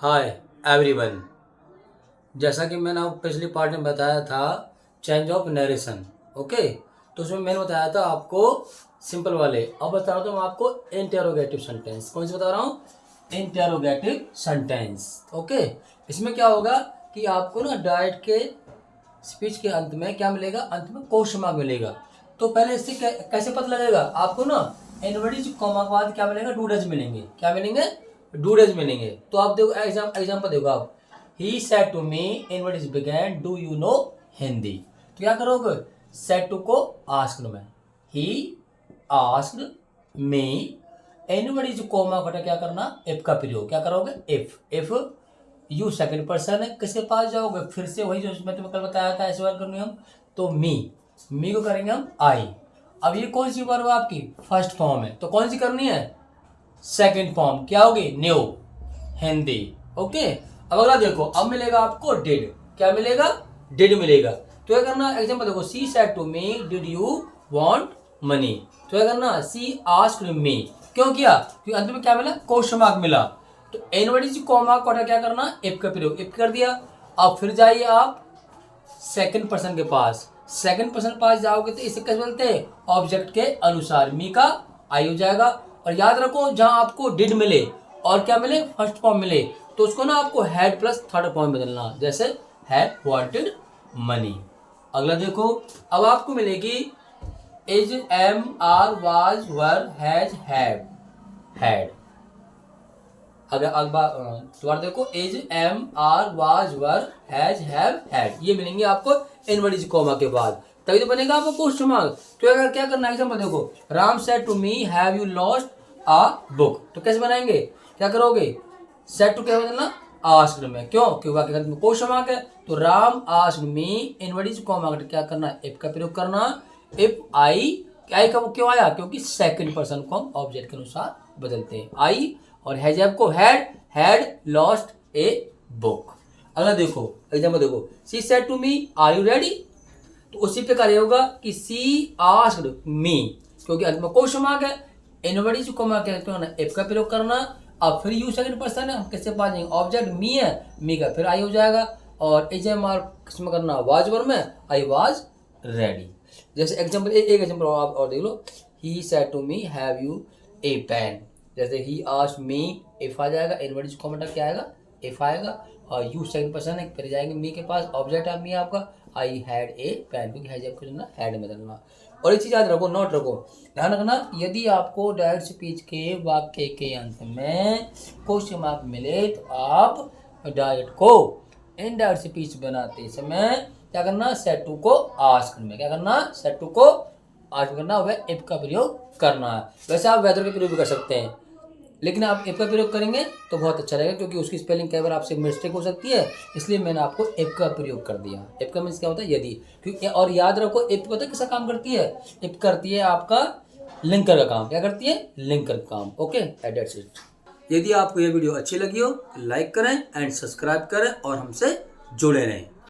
Hi everyone. जैसा कि मैंने आपको पिछले पार्ट में बताया था चेंज ऑफ नरेशन। ओके, तो उसमें मैंने बताया था आपको सिंपल वाले। अब बता रहा हूँ आपको इंटेरोगेटिव सेंटेंस। कौन से बता रहा हूँ? Interrogative sentence. ओके, इसमें क्या होगा कि आपको ना डायरेक्ट के स्पीच के अंत में क्या मिलेगा? अंत में क्वेश्चन मार्क मिलेगा। तो पहले इससे कैसे पता लगेगा आपको ना? इनवर्टेड कॉमा के बाद क्या मिलेगा? डूडेज मिलेंगे। क्या मिलेंगे? डूडेज मिलेंगे। तो आप देखो एग्जाम्पल देखो आप। He said to me inverted begin do you know Hindi. तो क्या करोगे? सेड टू को आस्क्ड में, he asked me inverted comma का क्या करना? इफ का प्रयोग। क्या करोगे? इफ यू सेकंड पर्सन है, किसके पास जाओगे? फिर से वही जो मैं तुम्हें कल बताया था ऐसे वर्क करनी हम। तो मी को करेंगे हम आई। अब ये कौन सी वर्ब आपकी? फर्स्ट फॉर्म है, तो कौन सी करनी है? Second form. क्या होगी? न्यू हिंदी। ओके, अब अगला देखो। अब मिलेगा आपको डिड। क्या मिलेगा? डिड मिलेगा। तो क्या करना? एग्जाम्पल देखो। She said to me did you want money. तो क्या करना? She asked me. क्यों किया? क्योंकि अंत में क्या मिला? क्वेश्चन मार्क मिला। तो इनवर्टेड कॉमा का क्या करना? इफ का प्रयोग। इफ कर दिया। अब फिर जाइए आप सेकंड पर्सन के पास। सेकंड पर्सन पास जाओगे तो इसे कैसे बोलते हैं? ऑब्जेक्ट के अनुसार। मी का आई हो जाएगा। और याद रखो, जहां आपको डिड मिले और क्या मिले? फर्स्ट फॉर्म मिले, तो उसको ना आपको हैड प्लस थर्ड फॉर्म बदलना। जैसे हैड वांटेड मनी। अगला देखो। अब आपको मिलेगी is, am, are, was, were, has, have, had. अगर दोबारा देखो। Is, am, are, was, were, has, have, had. ये मिलेंगे आपको इनवर्टेड कॉमा के बाद। तभी तो बनेगा आपको क्वेश्चन मार्क। तो अगर क्या करना है? एग्जांपल देखो। Ram said to me have you lost a book. तो कैसे बनाएंगे? क्या करोगे? सेड टू क्या बदलना? आस्क्ड में। क्यों? क्योंकि क्वेश्चन मार्क है। तो Ram asked me inverted comma का क्या करना? इफ का प्रयोग करना। इफ आई का क्यों आया? क्योंकि सेकंड पर्सन को हम ऑब्जेक्ट के अनुसार बदलते हैं। आई और हैज को हैड लॉस्ट ए बुक। अगला देखो। एग्जांपल देखो। She said to me are you ready. तो उसी पे कार्य होगा कि सी आस्क्ड मी, क्योंकि अंत में क्वेश्चन मार्क है। इनवर्टेड कॉमा क्या करना? इफ का प्रयोग करना। अब फिर यू सेकंड पर्सन है, हम किससे पास जाएंगे? ऑब्जेक्ट मी है, मी का फिर आई हो जाएगा। और एज एम आर किसमें करना? वाज वर्ब में, आई वाज रेडी। जैसे एग्जांपल एक एग्जांपल आप और देख लो। He said to me have you a pen. जैसे ही आस्क्ड मी, इफ आ जाएगा। इनवर्टेड कॉमा क्या आएगा? इफ आएगा। और यू सेकंड पर्सन है, फिर जाएंगे मी के पास, ऑब्जेक्ट है मी आपका, आई हैड ए पेन, क्योंकि हैज आपको चुनना, हैड में बदलना। और एक चीज याद रखो, नोट रखो, ध्यान रखना। यदि आपको डायरेक्ट स्पीच के वाक्य के अंत में क्वेश्चन मार्क मिले तो आप डायरेक्ट को इनडायरेक्ट स्पीच बनाते समय क्या करना? सेड टू को आस्क्ड में क्या करना? सेड टू को आस्क्ड करना, वह इफ का प्रयोग करना है। वैसे आप वेदर का प्रयोग भी कर सकते हैं, लेकिन आप इफ का प्रयोग करेंगे तो बहुत अच्छा रहेगा, क्योंकि उसकी स्पेलिंग कई बार आपसे मिस्टेक हो सकती है। इसलिए मैंने आपको इफ का प्रयोग कर दिया। इफ का मीन्स क्या होता है? यदि। क्योंकि और याद रखो, इफ पता है किसका काम करती है? इफ करती है आपका लिंकर का काम। क्या करती है? लिंकर का काम। Okay, that's it. यदि आपको ये वीडियो अच्छी लगी हो तो लाइक करें एंड सब्सक्राइब करें और हमसे जुड़े रहें।